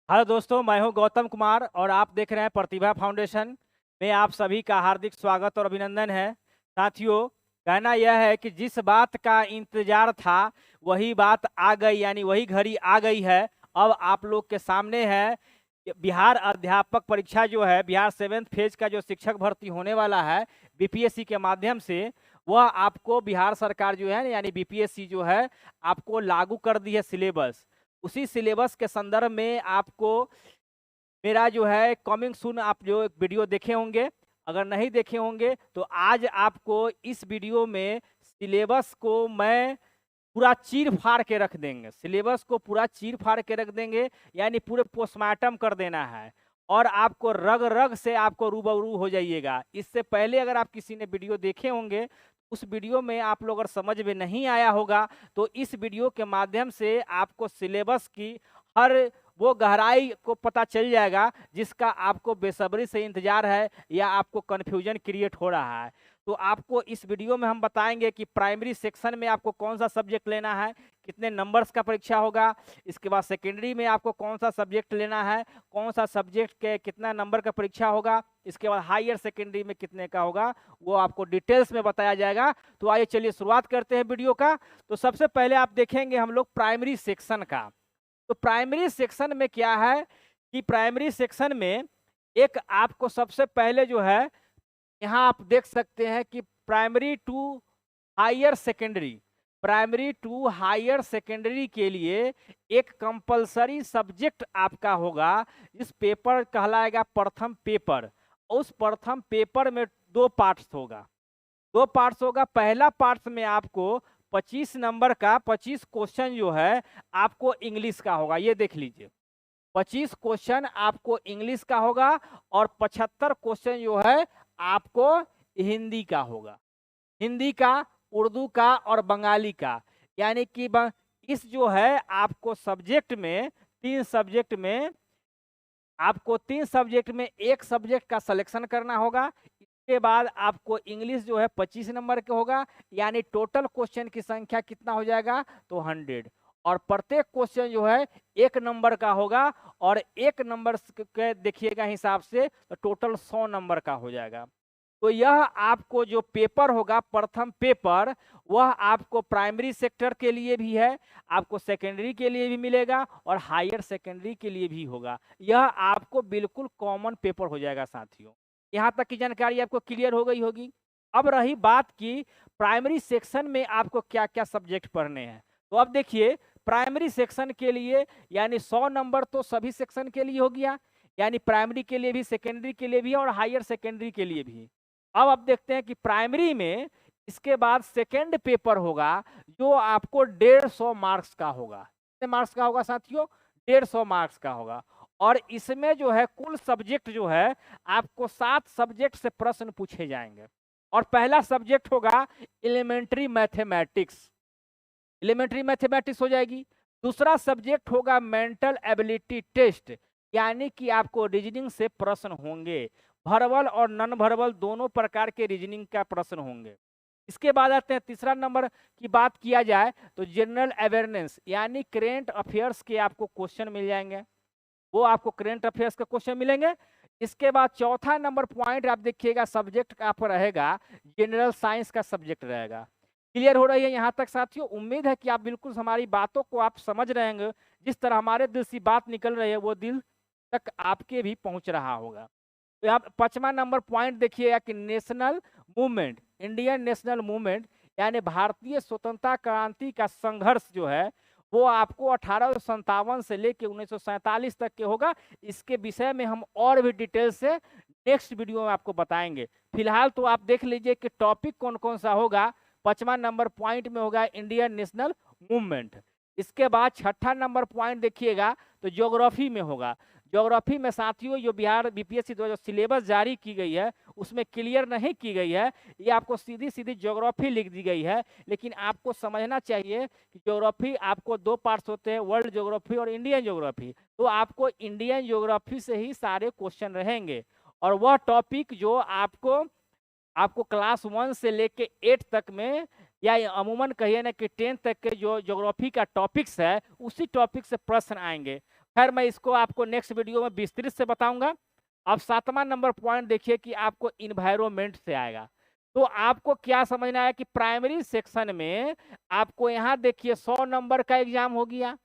Hello दोस्तों, मैं हूं गौतम कुमार और आप देख रहे हैं प्रतिभा फाउंडेशन में। आप सभी का हार्दिक स्वागत और अभिनंदन है। साथियों, कहना यह है कि जिस बात का इंतजार था वही बात आ गई, यानी वही घड़ी आ गई है। अब आप लोग के सामने है बिहार अध्यापक परीक्षा जो है, बिहार 7th फेज का जो शिक्षक भर्ती होने वाला है बीपीएससी के माध्यम से, वह आपको बिहार सरकार जो है यानी बीपीएससी जो है आपको लागू कर दी है सिलेबस। उसी सिलेबस के संदर्भ में आपको मेरा जो है कमिंग सून आप जो एक वीडियो देखे होंगे, अगर नहीं देखे होंगे तो आज आपको इस वीडियो में सिलेबस को मैं पूरा चीर फाड़ के रख देंगे। सिलेबस को पूरा चीर फाड़ के रख देंगे, यानी पूरे पोस्टमार्टम कर देना है और आपको रग रग से आपको रूबरू हो जाइएगा। इससे पहले अगर आप किसी ने वीडियो देखे होंगे, उस वीडियो में आप लोग अगर समझ में नहीं आया होगा तो इस वीडियो के माध्यम से आपको सिलेबस की हर वो गहराई को पता चल जाएगा जिसका आपको बेसब्री से इंतजार है या आपको कन्फ्यूजन क्रिएट हो रहा है। तो आपको इस वीडियो में हम बताएंगे कि प्राइमरी सेक्शन में आपको कौन सा सब्जेक्ट लेना है, कितने नंबर्स का परीक्षा होगा। इसके बाद सेकेंडरी में आपको कौन सा सब्जेक्ट लेना है, कौन सा सब्जेक्ट के कितना नंबर का परीक्षा होगा। इसके बाद हायर सेकेंडरी में कितने का होगा, वो आपको डिटेल्स में बताया जाएगा। तो आइए चलिए शुरुआत करते हैं वीडियो का। तो सबसे पहले आप देखेंगे हम लोग प्राइमरी सेक्शन का। तो प्राइमरी सेक्शन में क्या है कि प्राइमरी सेक्शन में एक आपको सबसे पहले जो है, यहाँ आप देख सकते हैं कि primary to higher secondary, primary to higher secondary के लिए एक कंपलसरी सब्जेक्ट आपका होगा। इस पेपर कहलाएगा प्रथम पेपर। उस प्रथम पेपर में दो पार्ट्स होगा, दो पार्ट्स होगा। पहला पार्ट्स में आपको 25 नंबर का 25 क्वेश्चन जो है आपको इंग्लिश का होगा। ये देख लीजिए, 25 क्वेश्चन आपको इंग्लिश का होगा और 75 क्वेश्चन जो है आपको हिंदी का होगा। हिंदी का, उर्दू का और बंगाली का, यानी कि इस जो है आपको सब्जेक्ट में, तीन सब्जेक्ट में आपको, तीन सब्जेक्ट में एक सब्जेक्ट का सिलेक्शन करना होगा। इसके बाद आपको इंग्लिश जो है 25 नंबर के होगा, यानी टोटल क्वेश्चन की संख्या कितना हो जाएगा तो 100। और प्रत्येक क्वेश्चन जो है एक नंबर का होगा और एक नंबर के देखिएगा हिसाब से तो टोटल 100 नंबर का हो जाएगा। तो यह आपको जो पेपर होगा प्रथम पेपर, वह आपको प्राइमरी सेक्टर के लिए भी है, आपको सेकेंडरी के लिए भी मिलेगा और हायर सेकेंडरी के लिए भी होगा। यह आपको बिल्कुल कॉमन पेपर हो जाएगा साथियों। यहाँ तक की जानकारी आपको क्लियर हो गई होगी। अब रही बात की प्राइमरी सेक्शन में आपको क्या क्या सब्जेक्ट पढ़ने हैं। तो अब देखिए, प्राइमरी सेक्शन के लिए यानी 100 नंबर तो सभी सेक्शन के लिए हो गया, यानी प्राइमरी के लिए भी, सेकेंडरी के लिए भी और हायर सेकेंडरी के लिए भी। अब आप देखते हैं कि प्राइमरी में इसके बाद सेकेंड पेपर होगा जो आपको 150 मार्क्स का होगा। कितने मार्क्स का होगा साथियों? 150 मार्क्स का होगा। और इसमें जो है कुल सब्जेक्ट जो है आपको 7 सब्जेक्ट से प्रश्न पूछे जाएंगे। और पहला सब्जेक्ट होगा एलिमेंट्री मैथमेटिक्स, एलिमेंट्री मैथमेटिक्स हो जाएगी। दूसरा सब्जेक्ट होगा मेंटल एबिलिटी टेस्ट, यानी कि आपको रीजनिंग से प्रश्न होंगे, वर्बल और नॉन वर्बल दोनों प्रकार के रीजनिंग का प्रश्न होंगे। इसके बाद आते हैं तीसरा नंबर की बात किया जाए तो जनरल अवेयरनेस, यानी करेंट अफेयर्स के आपको क्वेश्चन मिल जाएंगे, वो आपको करेंट अफेयर्स का क्वेश्चन मिलेंगे। इसके बाद चौथा नंबर पॉइंट आप देखिएगा सब्जेक्ट का आप रहेगा जनरल साइंस का सब्जेक्ट रहेगा। क्लियर हो रही है यहाँ तक साथियों? उम्मीद है कि आप बिल्कुल हमारी बातों को आप समझ रहे होंगे। जिस तरह हमारे दिल से बात निकल रही है वो दिल तक आपके भी पहुंच रहा होगा। तो यहाँ 5वां नंबर पॉइंट देखिएगा कि national movement, Indian national movement, यानी भारतीय स्वतंत्रता क्रांति का संघर्ष जो है वो आपको 1857 से लेकर 1947 तक के होगा। इसके विषय में हम और भी डिटेल से नेक्स्ट वीडियो में आपको बताएंगे। फिलहाल तो आप देख लीजिए कि टॉपिक कौन कौन सा होगा। 5वां नंबर पॉइंट में होगा इंडियन नेशनल मूवमेंट। इसके बाद 6ठा नंबर पॉइंट देखिएगा तो ज्योग्राफी में होगा। ज्योग्राफी में साथियों जो बिहार बीपीएससी द्वारा सिलेबस जारी की गई है उसमें क्लियर नहीं की गई है, ये आपको सीधी सीधी ज्योग्राफी लिख दी गई है। लेकिन आपको समझना चाहिए कि ज्योग्राफी आपको दो पार्ट्स होते हैं, वर्ल्ड ज्योग्राफी और इंडियन ज्योग्राफी। तो आपको इंडियन ज्योग्राफी से ही सारे क्वेश्चन रहेंगे और वह टॉपिक जो आपको क्लास 1 से लेके 8 तक में, या अमूमन कहिए ना कि 10 तक के जो ज्योग्राफी का टॉपिक्स है उसी टॉपिक से प्रश्न आएंगे। खैर मैं इसको आपको नेक्स्ट वीडियो में विस्तृत से बताऊंगा। अब 7वां नंबर पॉइंट देखिए कि आपको इन्वायरमेंट से आएगा। तो आपको क्या समझना है कि प्राइमरी सेक्शन में आपको यहाँ देखिए 100 नंबर का एग्जाम हो गया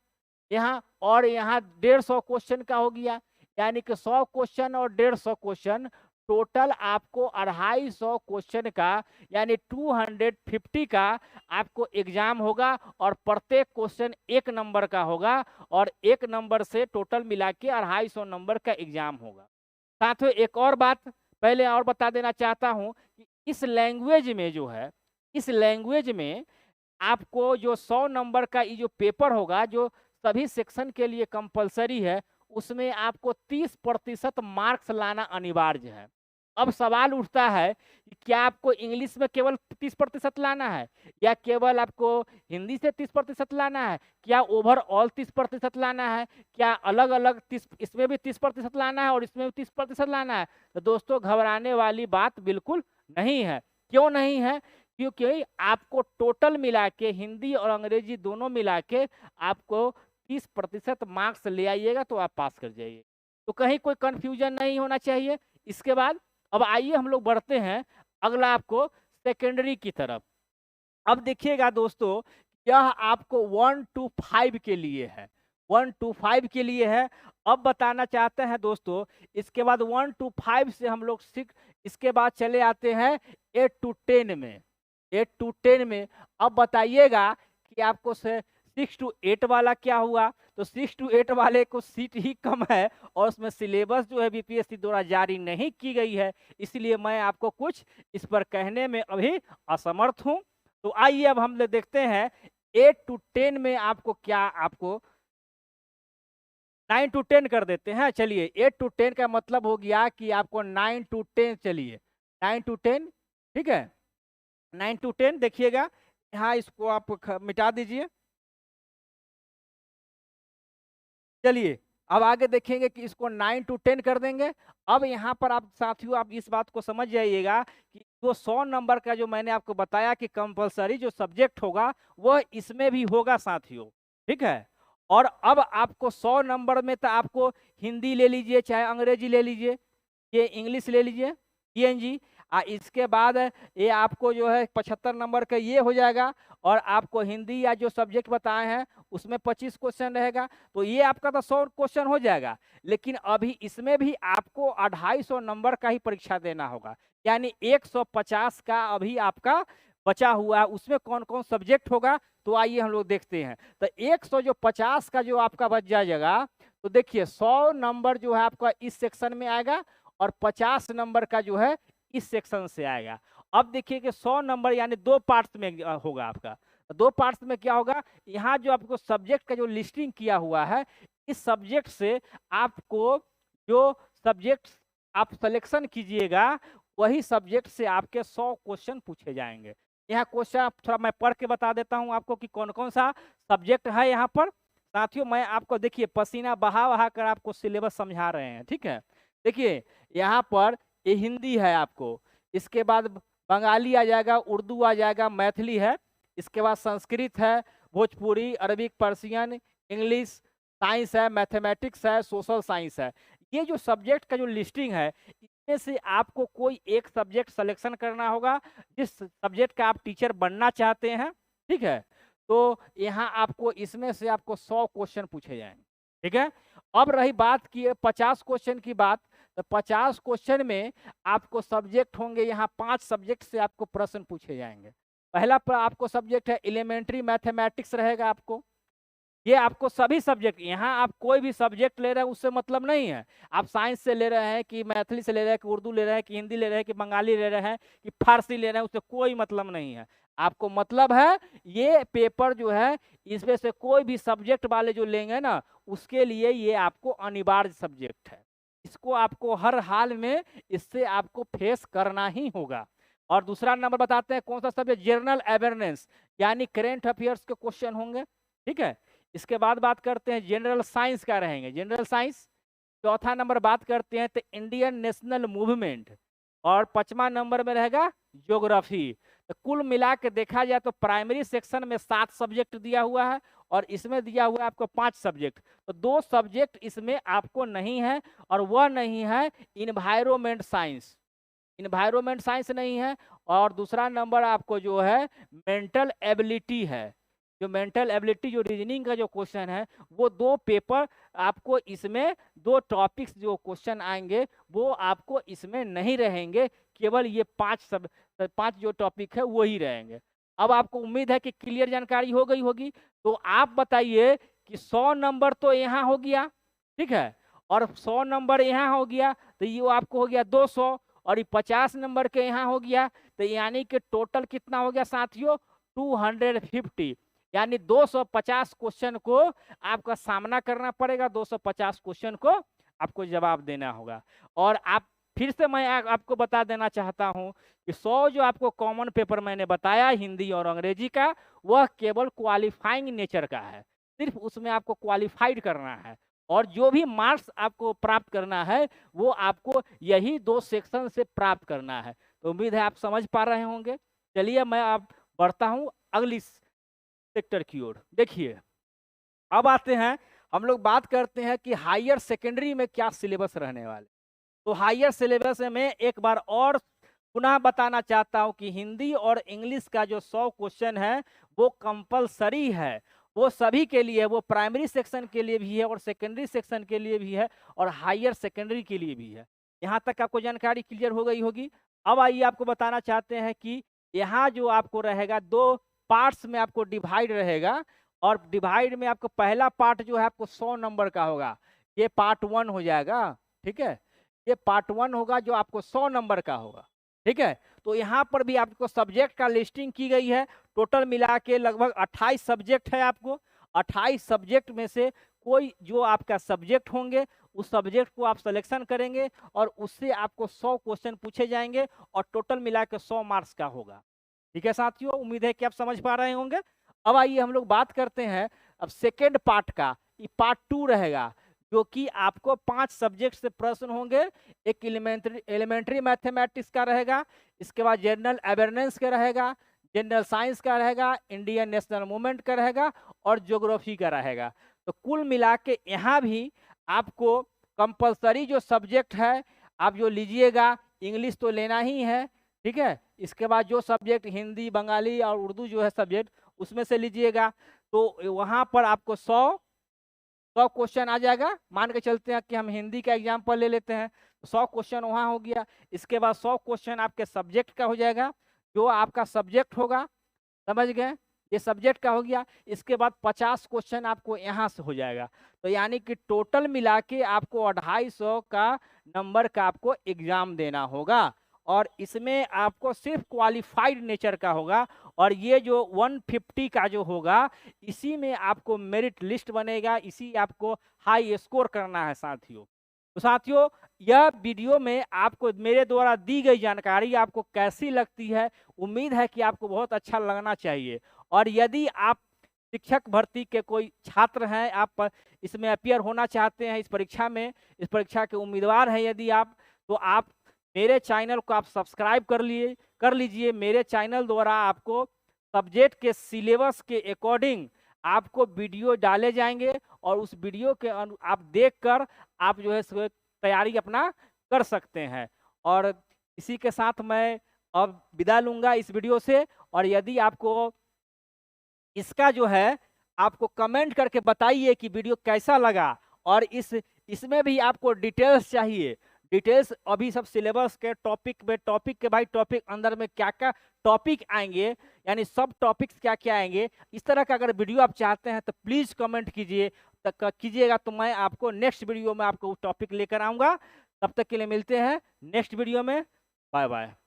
यहाँ, और यहाँ 150 क्वेश्चन का हो गया, यानी कि 100 क्वेश्चन और 150 क्वेश्चन, टोटल आपको 250 क्वेश्चन का यानी 250 का आपको एग्जाम होगा, और प्रत्येक क्वेश्चन 1 नंबर का होगा, और 1 नंबर से टोटल मिला के 250 नंबर का एग्जाम होगा। साथियों एक और बात पहले और बता देना चाहता हूं कि इस लैंग्वेज में जो है, इस लैंग्वेज में आपको जो 100 नंबर का ये जो पेपर होगा, जो सभी सेक्शन के लिए कंपलसरी है, उसमें आपको 30% मार्क्स लाना अनिवार्य है। अब सवाल उठता है कि क्या आपको इंग्लिश में केवल 30% लाना है, या केवल आपको हिंदी से 30% लाना है, क्या ओवरऑल 30% लाना है, क्या अलग अलग 30 इसमें भी 30% लाना है और इसमें भी 30% लाना है? तो दोस्तों घबराने वाली बात बिल्कुल नहीं है। क्यों नहीं है? क्योंकि आपको टोटल मिला के हिंदी और अंग्रेजी दोनों मिला के आपको 30% मार्क्स ले आइएगा तो आप पास कर जाइए। तो कहीं कोई कंफ्यूजन नहीं होना चाहिए। इसके बाद अब आइए हम लोग बढ़ते हैं अगला आपको सेकेंडरी की तरफ। अब देखिएगा दोस्तों, यह आपको 1 to 5 के लिए है, 1 to 5 के लिए है। अब बताना चाहते हैं दोस्तों, इसके बाद 1 to 5 से हम लोग इसके बाद चले आते हैं 8 to 10 में, 8 to 10 में। अब बताइएगा कि आपको 6 to 8 वाला क्या हुआ? तो 6 to 8 वाले को सीट ही कम है, और उसमें सिलेबस जो है बीपीएससी द्वारा जारी नहीं की गई है, इसलिए मैं आपको कुछ इस पर कहने में अभी असमर्थ हूं। तो आइए अब हम लोग देखते हैं 8 to 10 में आपको क्या, आपको 9 to 10 कर देते हैं। चलिए 8 to 10 का मतलब हो गया कि आपको 9 to 10, चलिए 9 to 10, ठीक है 9 to 10 देखिएगा यहाँ, इसको आप मिटा दीजिए। चलिए अब आगे देखेंगे कि इसको 9 to 10 कर देंगे। अब यहाँ पर आप साथियों आप इस बात को समझ जाइएगा कि जो 100 नंबर का जो मैंने आपको बताया कि कंपलसरी जो सब्जेक्ट होगा वह इसमें भी होगा साथियों, ठीक है। और अब आपको 100 नंबर में तो आपको हिंदी ले लीजिए, चाहे अंग्रेजी ले लीजिए, ये इंग्लिश ले लीजिए, ईएनजी, इसके बाद ये आपको जो है 75 नंबर का ये हो जाएगा, और आपको हिंदी या जो सब्जेक्ट बताए हैं उसमें 25 क्वेश्चन रहेगा। तो ये आपका तो 100 क्वेश्चन हो जाएगा, लेकिन अभी इसमें भी आपको 250 नंबर का ही परीक्षा देना होगा, यानी 150 का अभी आपका बचा हुआ है। उसमें कौन कौन सब्जेक्ट होगा तो आइए हम लोग देखते हैं। तो 150 का जो आपका बच जाएगा, तो देखिए 100 नंबर जो है आपका इस सेक्शन में आएगा, और 50 नंबर का जो है इस सेक्शन से आएगा। अब देखिए कि 100 नंबर यानी 2 पार्ट्स में होगा आपका। 2 पार्ट्स में क्या होगा, यहाँ जो आपको सब्जेक्ट का जो लिस्टिंग किया हुआ है, इस सब्जेक्ट से आपको जो सब्जेक्ट आप सिलेक्शन कीजिएगा, वही सब्जेक्ट से आपके 100 क्वेश्चन पूछे जाएंगे। यहाँ क्वेश्चन थोड़ा मैं पढ़ के बता देता हूँ आपको कि कौन कौन सा सब्जेक्ट है यहाँ पर। साथियों मैं आपको देखिए पसीना बहा बहा कर आपको सिलेबस समझा रहे हैं, ठीक है। देखिए यहाँ पर ये हिंदी है आपको, इसके बाद बंगाली आ जाएगा, उर्दू आ जाएगा, मैथिली है, इसके बाद संस्कृत है, Bhojpuri, Arabic, Persian, English, science है, मैथमेटिक्स है, सोशल साइंस है। ये जो सब्जेक्ट का जो लिस्टिंग है, इसमें से आपको कोई एक सब्जेक्ट सिलेक्शन करना होगा जिस सब्जेक्ट का आप टीचर बनना चाहते हैं, ठीक है। तो यहाँ आपको इसमें से आपको 100 क्वेश्चन पूछे जाएंगे, ठीक है। अब रही बात की 50 क्वेश्चन की बात, तो 50 क्वेश्चन में आपको सब्जेक्ट होंगे, यहाँ 5 सब्जेक्ट से आपको प्रश्न पूछे जाएंगे। पहला पर आपको सब्जेक्ट है एलिमेंट्री मैथमेटिक्स रहेगा आपको। ये आपको सभी सब्जेक्ट, यहाँ आप कोई भी सब्जेक्ट ले रहे हैं उससे मतलब नहीं है, आप साइंस से ले रहे हैं कि मैथिली से ले रहे हैं कि उर्दू ले रहे हैं कि हिंदी ले रहे हैं कि बंगाली ले रहे हैं कि फारसी ले रहे हैं, उससे कोई मतलब नहीं है। आपको मतलब है ये पेपर जो है इसमें से कोई भी सब्जेक्ट वाले जो लेंगे ना, उसके लिए ये आपको अनिवार्य सब्जेक्ट है। इसको आपको हर हाल में इससे आपको फेस करना ही होगा। और दूसरा नंबर बताते हैं कौन सा सब्जेक्ट, जनरल अवेयरनेस, यानी करेंट अफेयर्स के क्वेश्चन होंगे, ठीक है। इसके बाद बात करते हैं जनरल साइंस का रहेंगे, जनरल साइंस। चौथा नंबर बात करते हैं तो इंडियन नेशनल मूवमेंट, और 5वां नंबर में रहेगा ज्योग्राफी। तो कुल मिला के देखा जाए तो प्राइमरी सेक्शन में 7 सब्जेक्ट दिया हुआ है, और इसमें दिया हुआ है आपको 5 सब्जेक्ट। तो 2 सब्जेक्ट इसमें आपको नहीं है और वह नहीं है इन्वायरमेंट साइंस, इन्वायरमेंट साइंस नहीं है। और दूसरा नंबर आपको जो है मेंटल एबिलिटी है, जो मेंटल एबिलिटी जो रीजनिंग का जो क्वेश्चन है वो 2 पेपर आपको इसमें 2 टॉपिक्स जो क्वेश्चन आएंगे वो आपको इसमें नहीं रहेंगे, केवल ये 5 जो टॉपिक है वही रहेंगे। अब आपको उम्मीद है कि क्लियर जानकारी हो गई होगी। तो आप बताइए कि 100 नंबर तो यहाँ हो गया, ठीक है, और 100 नंबर यहाँ हो गया, तो ये आपको हो गया 200, और ये 50 नंबर के यहाँ हो गया, तो यानी कि टोटल कितना हो गया साथियों 250, यानी 250 क्वेश्चन को आपका सामना करना पड़ेगा, 250 क्वेश्चन को आपको जवाब देना होगा। और आप फिर से मैं आपको बता देना चाहता हूं कि 100 जो आपको कॉमन पेपर मैंने बताया हिंदी और अंग्रेजी का, वह केवल क्वालिफाइंग नेचर का है, सिर्फ उसमें आपको क्वालिफाइड करना है, और जो भी मार्क्स आपको प्राप्त करना है वो आपको यही 2 सेक्शन से प्राप्त करना है। तो उम्मीद है आप समझ पा रहे होंगे। चलिए मैं अब बढ़ता हूँ अगली सेक्टर की ओर। देखिए अब आते हैं, हम लोग बात करते हैं कि हायर सेकेंडरी में क्या सिलेबस रहने वाले। तो हायर सिलेबस में एक बार और पुनः बताना चाहता हूं कि हिंदी और इंग्लिश का जो 100 क्वेश्चन है वो कंपलसरी है, वो सभी के लिए, वो प्राइमरी सेक्शन के लिए भी है और सेकेंडरी सेक्शन के लिए भी है और हायर सेकेंडरी के लिए भी है। यहाँ तक आपको जानकारी क्लियर हो गई होगी। अब आइए आपको बताना चाहते हैं कि यहाँ जो आपको रहेगा 2 पार्ट्स में आपको डिवाइड रहेगा, और डिवाइड में आपको पहला पार्ट जो है आपको 100 नंबर का होगा, ये पार्ट 1 हो जाएगा, ठीक है, ये पार्ट 1 होगा जो आपको 100 नंबर का होगा, ठीक है। तो यहाँ पर भी आपको सब्जेक्ट का लिस्टिंग की गई है, टोटल मिला के लगभग 28 सब्जेक्ट है आपको। 28 सब्जेक्ट में से कोई जो आपका सब्जेक्ट होंगे उस सब्जेक्ट को आप सिलेक्शन करेंगे और उससे आपको 100 क्वेश्चन पूछे जाएंगे और टोटल मिला के 100 मार्क्स का होगा। ठीक है साथियों, उम्मीद है कि आप समझ पा रहे होंगे। अब आइए हम लोग बात करते हैं अब सेकेंड पार्ट का, ये पार्ट 2 रहेगा, जो कि आपको 5 सब्जेक्ट से प्रश्न होंगे। एक एलिमेंट्री मैथमेटिक्स का रहेगा, इसके बाद जनरल अवेयरनेस का रहेगा, जनरल साइंस का रहेगा, इंडियन नेशनल मूवमेंट का रहेगा और ज्योग्राफी का रहेगा। तो कुल मिला के यहाँ भी आपको कंपलसरी जो सब्जेक्ट है आप जो लीजिएगा, इंग्लिश तो लेना ही है, ठीक है। इसके बाद जो सब्जेक्ट हिंदी, बंगाली और उर्दू जो है सब्जेक्ट उसमें से लीजिएगा। तो वहाँ पर आपको 100 क्वेश्चन आ जाएगा। मान के चलते हैं कि हम हिंदी का एग्जाम्पल ले लेते हैं, तो 100 क्वेश्चन वहाँ हो गया। इसके बाद 100 क्वेश्चन आपके सब्जेक्ट का हो जाएगा, जो आपका सब्जेक्ट होगा, समझ गए, ये सब्जेक्ट का हो गया। इसके बाद 50 क्वेश्चन आपको यहाँ से हो जाएगा। तो यानी कि टोटल मिला के आपको 250 का नंबर का आपको एग्जाम देना होगा, और इसमें आपको सिर्फ क्वालिफाइड नेचर का होगा। और ये जो 150 का जो होगा, इसी में आपको मेरिट लिस्ट बनेगा, इसी आपको हाई स्कोर करना है साथियों। तो साथियों, यह वीडियो में आपको मेरे द्वारा दी गई जानकारी आपको कैसी लगती है? उम्मीद है कि आपको बहुत अच्छा लगना चाहिए। और यदि आप शिक्षक भर्ती के कोई छात्र हैं, आप इसमें अपियर होना चाहते हैं, इस परीक्षा में, इस परीक्षा के उम्मीदवार हैं यदि आप, तो आप मेरे चैनल को आप सब्सक्राइब कर लीजिए। मेरे चैनल द्वारा आपको सब्जेक्ट के सिलेबस के अकॉर्डिंग आपको वीडियो डाले जाएंगे, और उस वीडियो के आप देखकर आप जो है तैयारी अपना कर सकते हैं। और इसी के साथ मैं अब विदा लूंगा इस वीडियो से। और यदि आपको इसका जो है, आपको कमेंट करके बताइए कि वीडियो कैसा लगा, और इसमें भी आपको डिटेल्स चाहिए, डिटेल्स अभी सब सिलेबस के टॉपिक के भाई टॉपिक अंदर में क्या क्या टॉपिक आएंगे, यानी सब टॉपिक्स क्या क्या आएंगे, इस तरह का अगर वीडियो आप चाहते हैं तो प्लीज़ कमेंट कीजिएगा, तो मैं आपको नेक्स्ट वीडियो में आपको टॉपिक लेकर आऊँगा। तब तक के लिए मिलते हैं नेक्स्ट वीडियो में। Bye bye.